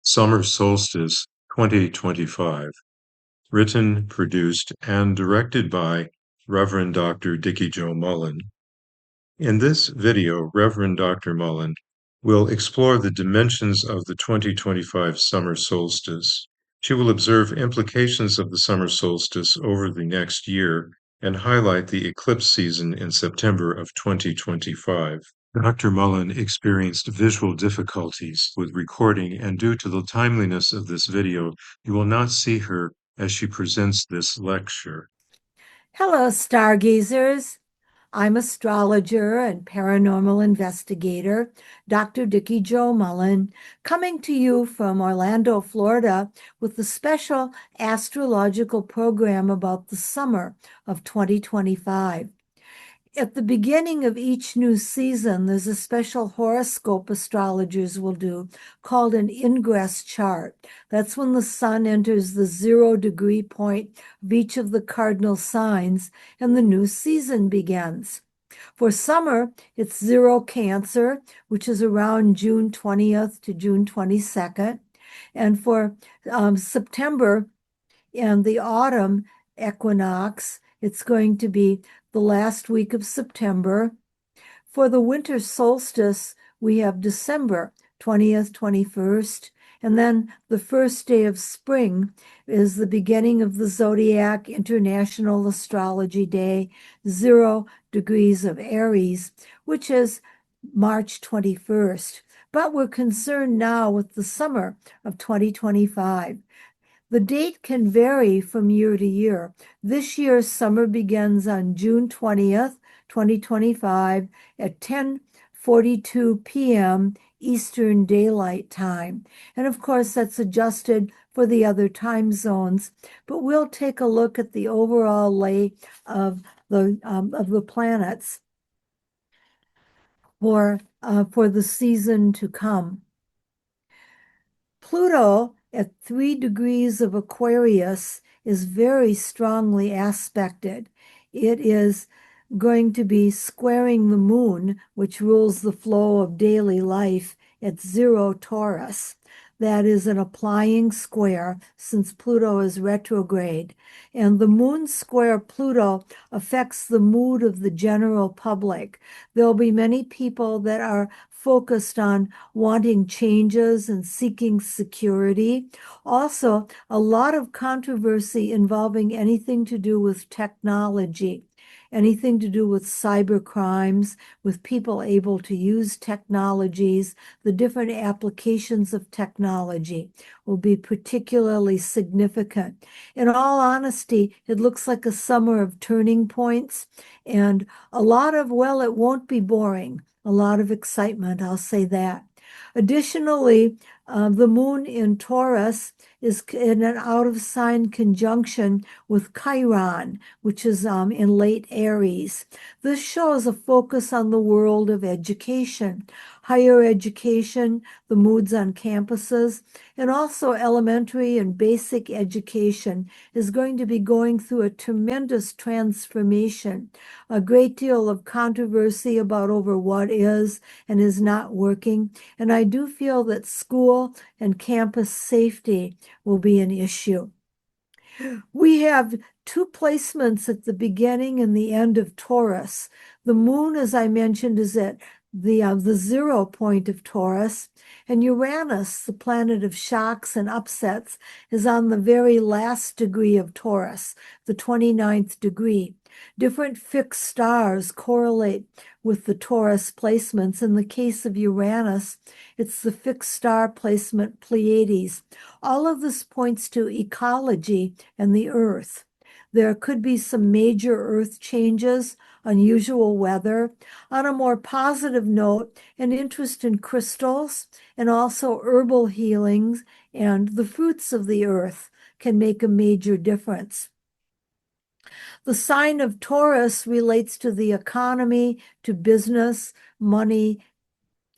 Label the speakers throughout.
Speaker 1: Summer Solstice 2025. Written, produced, and directed by Reverend Dr. Dikki Mullen. In this video, Reverend Dr. Mullen will explore the dimensions of the 2025 summer solstice. She will observe implications of the summer solstice over the next year and highlight the eclipse season in September of 2025. Dr. Mullen experienced visual difficulties with recording, and due to the timeliness of this video, you will not see her as she presents this lecture.
Speaker 2: Hello, stargazers. I'm astrologer and paranormal investigator, Dr. Dikki Mullen, coming to you from Orlando, Florida, with a special astrological program about the summer of 2025. At the beginning of each new season, there's a special horoscope astrologers will do called an ingress chart. That's when the sun enters the 0-degree point of each of the cardinal signs and the new season begins. For summer, it's 0 Cancer, which is around June 20th to June 22nd. And for September and the autumn equinox, it's going to be the last week of September. For the winter solstice, we have December 20th, 21st, and then the first day of spring is the beginning of the Zodiac International Astrology Day, 0 degrees of Aries, which is March 21st. But we're concerned now with the summer of 2025. The date can vary from year to year. This year's summer begins on June 20th, 2025 at 10:42 p.m. Eastern Daylight Time. And of course, that's adjusted for the other time zones. But we'll take a look at the overall lay of the planets for the season to come. Pluto at 3 degrees of Aquarius is very strongly aspected. It is going to be squaring the moon, which rules the flow of daily life, at 0 Taurus. That is an applying square since Pluto is retrograde. And the moon square Pluto affects the mood of the general public. There'll be many people that are focused on wanting changes and seeking security. Also, a lot of controversy involving anything to do with technology, anything to do with cyber crimes, with people able to use technologies. The different applications of technology will be particularly significant. In all honesty, it looks like a summer of turning points and a lot of, well, it won't be boring. A lot of excitement, I'll say that. Additionally, the moon in Taurus is in an out-of-sign conjunction with Chiron, which is in late Aries. This shows a focus on the world of education, higher education, the moods on campuses, and also elementary and basic education is going to be going through a tremendous transformation. A great deal of controversy about over what is and is not working. And I do feel that school and campus safety will be an issue. We have 2 placements at the beginning and the end of Taurus. The moon, as I mentioned, is at the 0 point of Taurus, and Uranus, the planet of shocks and upsets, is on the very last degree of Taurus, the 29th degree. Different fixed stars correlate with the Taurus placements. In the case of Uranus, it's the fixed star placement Pleiades. All of this points to ecology and the Earth. There could be some major Earth changes, unusual weather. On a more positive note, an interest in crystals and also herbal healings and the fruits of the earth can make a major difference. The sign of Taurus relates to the economy, to business, money,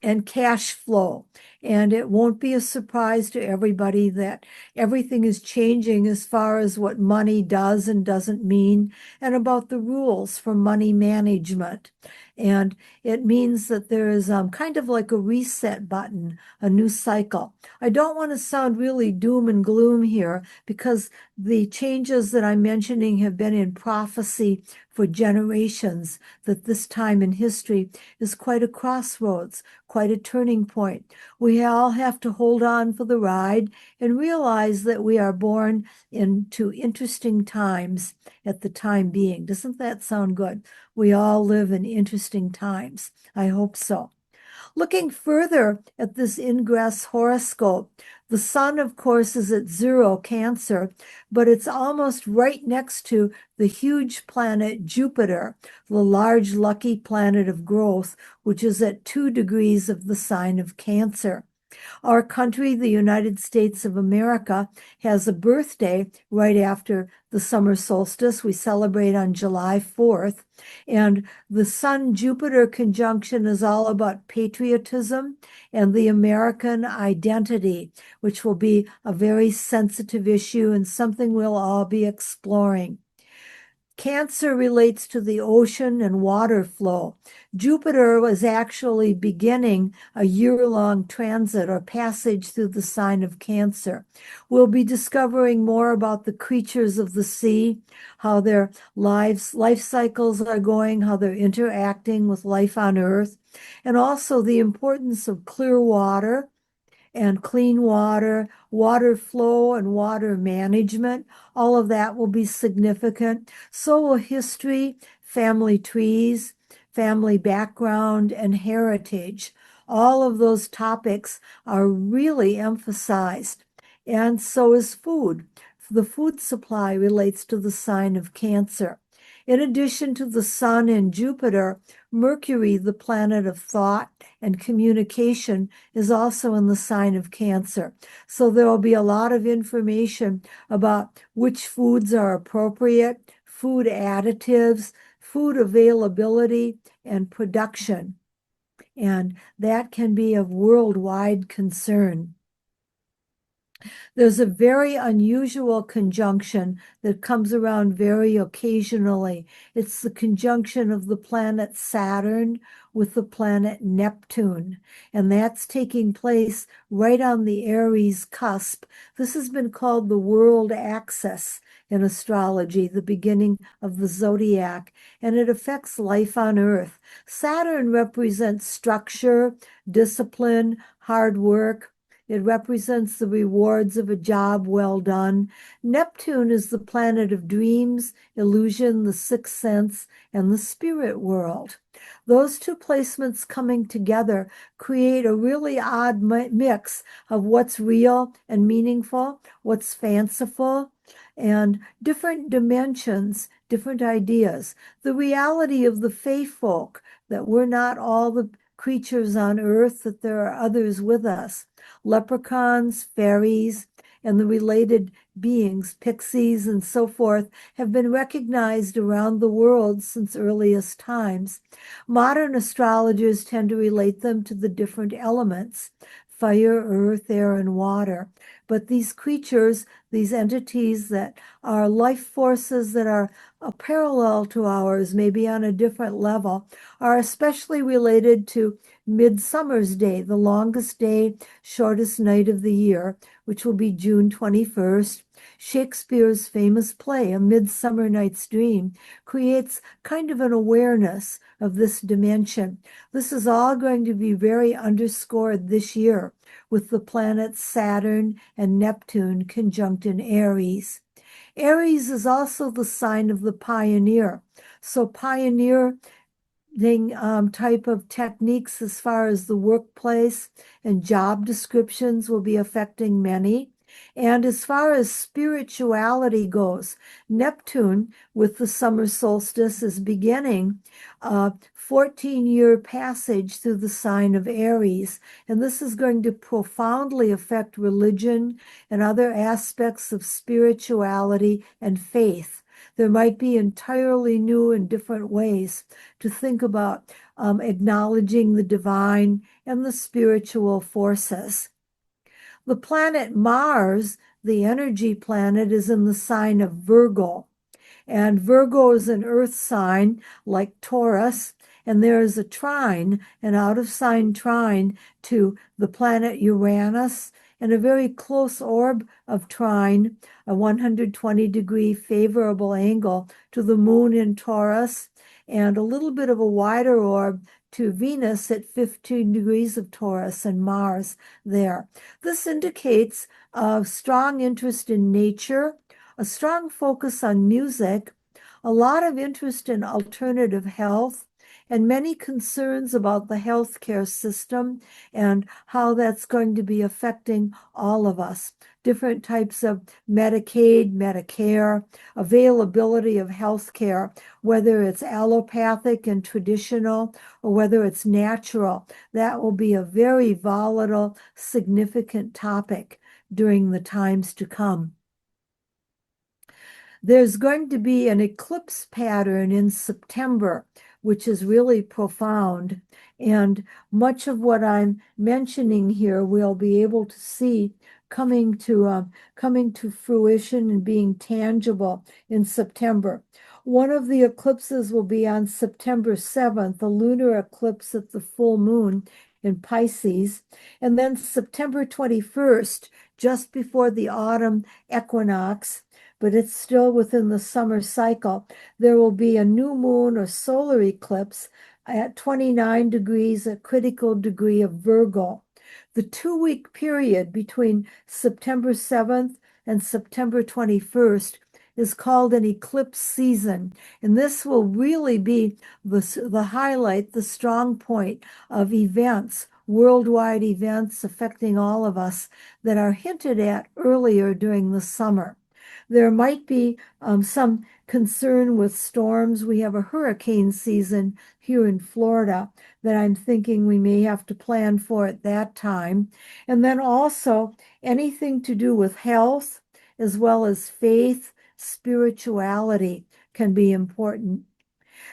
Speaker 2: and cash flow. And it won't be a surprise to everybody that everything is changing as far as what money does and doesn't mean, and about the rules for money management. And it means that there is kind of like a reset button, a new cycle. I don't want to sound really doom and gloom here because the changes that I'm mentioning have been in prophecy for generations, that this time in history is quite a crossroads, quite a turning point. We all have to hold on for the ride and realize that we are born into interesting times at the time being. Doesn't that sound good? We all live in interesting times. I hope so. Looking further at this ingress horoscope, the sun, of course, is at 0 Cancer, but it's almost right next to the huge planet Jupiter, the large lucky planet of growth, which is at 2 degrees of the sign of Cancer. Our country, the United States of America, has a birthday right after the summer solstice. We celebrate on July 4th. And the Sun-Jupiter conjunction is all about patriotism and the American identity, which will be a very sensitive issue and something we'll all be exploring. Cancer relates to the ocean and water flow. Jupiter was actually beginning a year-long transit or passage through the sign of Cancer. We'll be discovering more about the creatures of the sea, how their life cycles are going, how they're interacting with life on Earth, and also the importance of clear water and clean water, water flow, and water management. All of that will be significant. So will history, family trees, family background, and heritage. All of those topics are really emphasized. And so is food. The food supply relates to the sign of Cancer. In addition to the sun and Jupiter, Mercury, the planet of thought and communication, is also in the sign of Cancer. So there will be a lot of information about which foods are appropriate, food additives, food availability, and production. And that can be of worldwide concern. There's a very unusual conjunction that comes around very occasionally. It's the conjunction of the planet Saturn with the planet Neptune, and that's taking place right on the Aries cusp. This has been called the world axis in astrology, the beginning of the zodiac, and it affects life on Earth. Saturn represents structure, discipline, hard work. It represents the rewards of a job well done. Neptune is the planet of dreams, illusion, the sixth sense, and the spirit world. Those two placements coming together create a really odd mix of what's real and meaningful, what's fanciful, and different dimensions, different ideas. The reality of the fae folk, that we're not all the creatures on earth, that there are others with us. Leprechauns, fairies, and the related beings, pixies, and so forth, have been recognized around the world since earliest times. Modern astrologers tend to relate them to the different elements: fire, earth, air, and water. But these creatures, these entities that are life forces that are parallel to ours, maybe on a different level, are especially related to Midsummer's Day, the longest day, shortest night of the year, which will be June 21st. Shakespeare's famous play, A Midsummer Night's Dream, creates kind of an awareness of this dimension. This is all going to be very underscored this year with the planets Saturn and Neptune conjunct in Aries. Aries is also the sign of the pioneer. So pioneer type of techniques as far as the workplace and job descriptions will be affecting many. And as far as spirituality goes, Neptune with the summer solstice is beginning a 14-year passage through the sign of Aries. And this is going to profoundly affect religion and other aspects of spirituality and faith. There might be entirely new and different ways to think about acknowledging the divine and the spiritual forces. The planet Mars, the energy planet, is in the sign of Virgo. And Virgo is an earth sign like Taurus, and there is a trine, an out of sign trine to the planet Uranus, and a very close orb of trine, a 120-degree favorable angle to the moon in Taurus, and a little bit of a wider orb to Venus at 15 degrees of Taurus and Mars there. This indicates a strong interest in nature, a strong focus on music, a lot of interest in alternative health, and many concerns about the healthcare system and how that's going to be affecting all of us. Different types of Medicaid, Medicare, availability of healthcare, whether it's allopathic and traditional or whether it's natural. That will be a very volatile, significant topic during the times to come. There's going to be an eclipse pattern in September, which is really profound. And much of what I'm mentioning here we'll be able to see coming to fruition and being tangible in September. One of the eclipses will be on September 7th, a lunar eclipse at the full moon in Pisces. And then September 21st, just before the autumn equinox, but it's still within the summer cycle, there will be a new moon or solar eclipse at 29 degrees, a critical degree of Virgo. The 2-week period between September 7th and September 21st is called an eclipse season. And this will really be the highlight, the strong point of events, worldwide events affecting all of us that are hinted at earlier during the summer. There might be some concern with storms. We have a hurricane season here in Florida that I'm thinking we may have to plan for at that time. And then also anything to do with health as well as faith, spirituality can be important.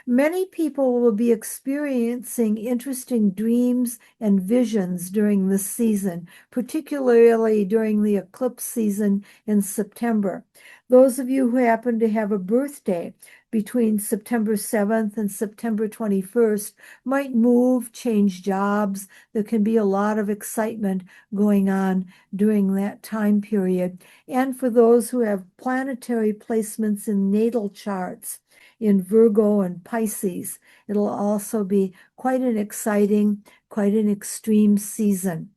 Speaker 2: Many people will be experiencing interesting dreams and visions during this season, particularly during the eclipse season in September. Those of you who happen to have a birthday between September 7th and September 21st might move, change jobs. There can be a lot of excitement going on during that time period. And for those who have planetary placements in natal charts, in Virgo and Pisces, it'll also be quite an exciting, quite an extreme season,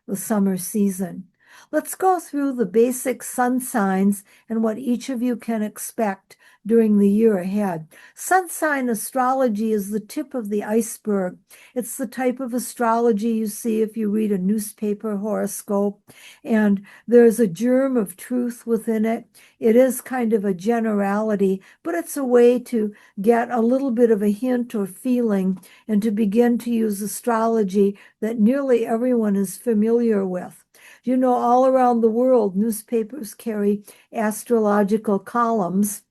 Speaker 2: the summer season. Let's go through the basic sun signs and what each of you can expect during the year ahead. Sun sign astrology is the tip of the iceberg. It's the type of astrology you see if you read a newspaper horoscope, and there's a germ of truth within it. It is kind of a generality, but it's a way to get a little bit of a hint or feeling and to begin to use astrology that nearly everyone is familiar with. You know, all around the world, newspapers carry astrological columns,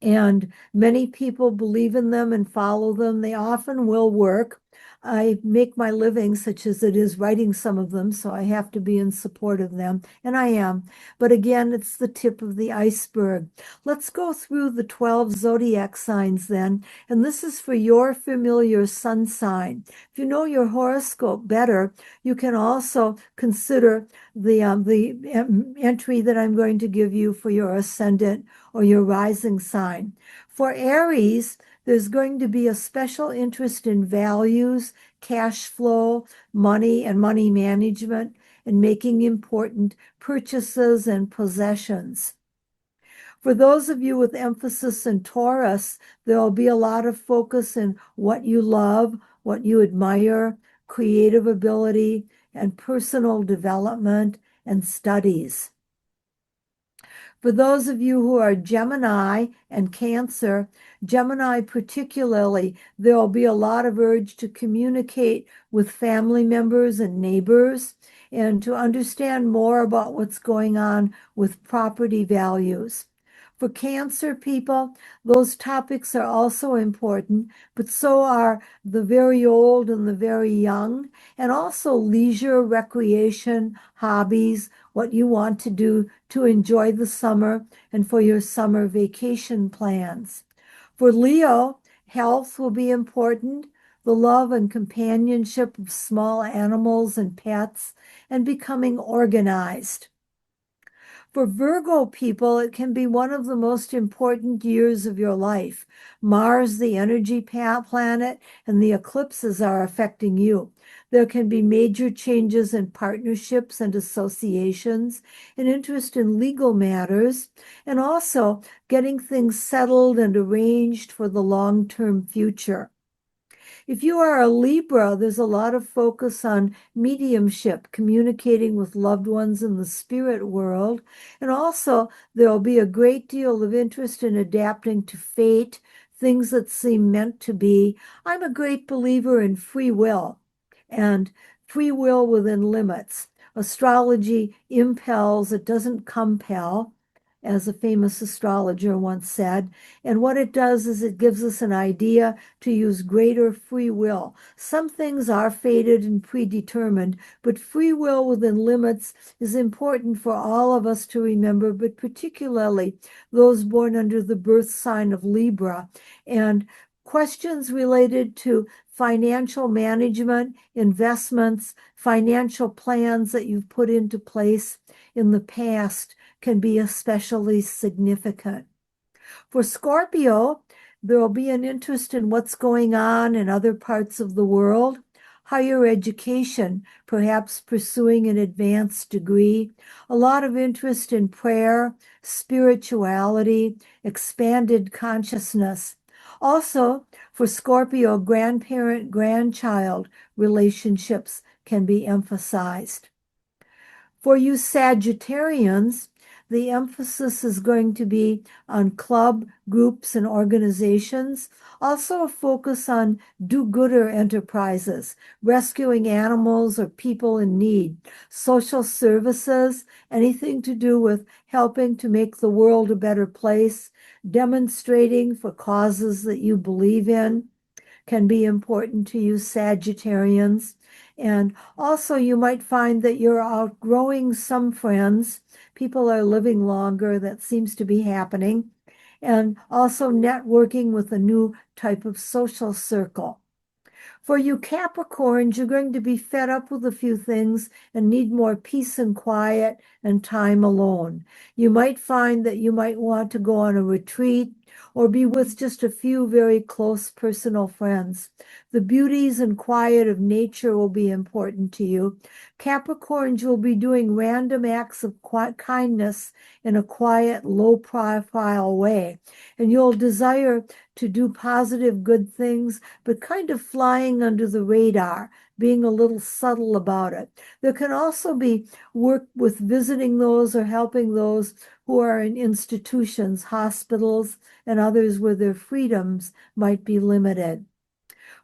Speaker 2: and many people believe in them and follow them. They often will work. I make my living, such as it is, writing some of them, so I have to be in support of them, and I am. But again, it's the tip of the iceberg. Let's go through the 12 zodiac signs then, and this is for your familiar sun sign. If you know your horoscope better, you can also consider the entry that I'm going to give you for your ascendant or your rising sign. For Aries, there's going to be a special interest in values, cash flow, money, and money management, and making important purchases and possessions. For those of you with emphasis in Taurus, there'll be a lot of focus in what you love, what you admire, creative ability, and personal development and studies. For those of you who are Gemini and Cancer, Gemini particularly, there will be a lot of urge to communicate with family members and neighbors and to understand more about what's going on with property values. For Cancer people, those topics are also important, but so are the very old and the very young, and also leisure, recreation, hobbies, what you want to do to enjoy the summer and for your summer vacation plans. For Leo, health will be important, the love and companionship of small animals and pets, and becoming organized. For Virgo people, it can be one of the most important years of your life. Mars, the energy planet, and the eclipses are affecting you. There can be major changes in partnerships and associations, an interest in legal matters, and also getting things settled and arranged for the long-term future. If you are a Libra, there's a lot of focus on mediumship, communicating with loved ones in the spirit world. And also, there'll be a great deal of interest in adapting to fate, things that seem meant to be. I'm a great believer in free will and free will within limits. Astrology impels, it doesn't compel, as a famous astrologer once said. And what it does is it gives us an idea to use greater free will. Some things are fated and predetermined, but free will within limits is important for all of us to remember, but particularly those born under the birth sign of Libra. And questions related to financial management, investments, financial plans that you've put into place in the past can be especially significant. For Scorpio, there will be an interest in what's going on in other parts of the world, higher education, perhaps pursuing an advanced degree, a lot of interest in prayer, spirituality, expanded consciousness. Also, for Scorpio, grandparent-grandchild relationships can be emphasized. For you Sagittarians, the emphasis is going to be on club, groups, and organizations. Also, a focus on do-gooder enterprises, rescuing animals or people in need, social services, anything to do with helping to make the world a better place, demonstrating for causes that you believe in can be important to you Sagittarians. And also, you might find that you're outgrowing some friends. People are living longer. That seems to be happening. And also, networking with a new type of social circle. For you Capricorns, you're going to be fed up with a few things and need more peace and quiet and time alone. You might find that you might want to go on a retreat or be with just a few very close personal friends. The beauties and quiet of nature will be important to you. Capricorns will be doing random acts of kindness in a quiet, low-profile way, and you'll desire to do positive, good things, but kind of flying under the radar, being a little subtle about it. There can also be work with visiting those or helping those who are in institutions, hospitals, and others where their freedoms might be limited.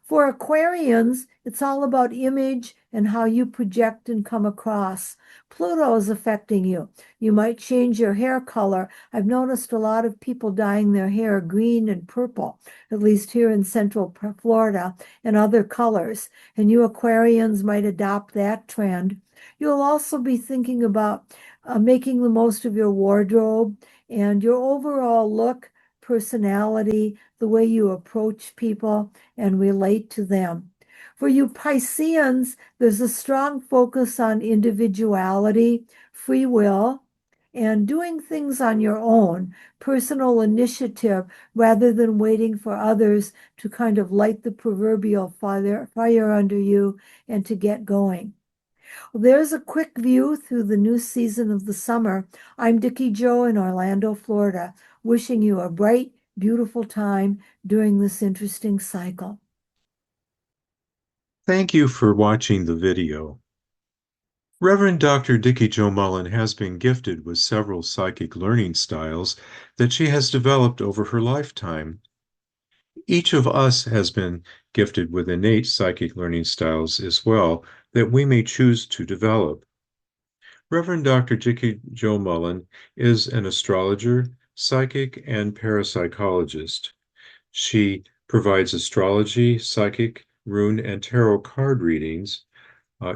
Speaker 2: For Aquarians, it's all about image and how you project and come across. Pluto is affecting you. You might change your hair color. I've noticed a lot of people dyeing their hair green and purple, at least here in Central Florida, and other colors. And you Aquarians might adopt that trend. You'll also be thinking about making the most of your wardrobe and your overall look, personality, the way you approach people and relate to them. For you Pisceans, there's a strong focus on individuality, free will, and doing things on your own, personal initiative, rather than waiting for others to kind of light the proverbial fire under you and to get going. Well, there's a quick view through the new season of the summer. I'm Dikki Jo in Orlando, Florida, wishing you a bright, beautiful time during this interesting cycle.
Speaker 1: Thank you for watching the video. Reverend Dr. Dikki Jo Mullen has been gifted with several psychic learning styles that she has developed over her lifetime. Each of us has been gifted with innate psychic learning styles as well that we may choose to develop. Reverend Dr. Dikki Jo Mullen is an astrologer, psychic and parapsychologist. She provides astrology, psychic, rune, and tarot card readings.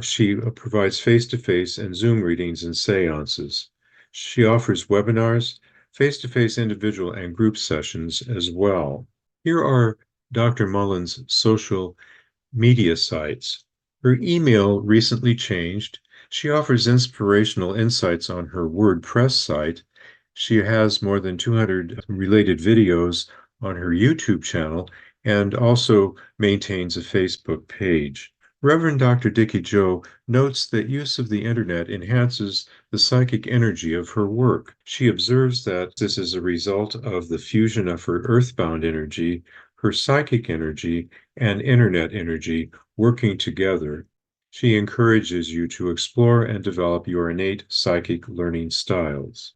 Speaker 1: She provides face-to-face and Zoom readings and seances. She offers webinars, face-to-face individual and group sessions as well. Here are Dr. Mullen's social media sites. Her email recently changed. She offers inspirational insights on her WordPress site. She has more than 200 related videos on her YouTube channel and also maintains a Facebook page. Reverend Dr. Dikki Joe notes that use of the internet enhances the psychic energy of her work. She observes that this is a result of the fusion of her earthbound energy, her psychic energy, and internet energy working together. She encourages you to explore and develop your innate psychic learning styles.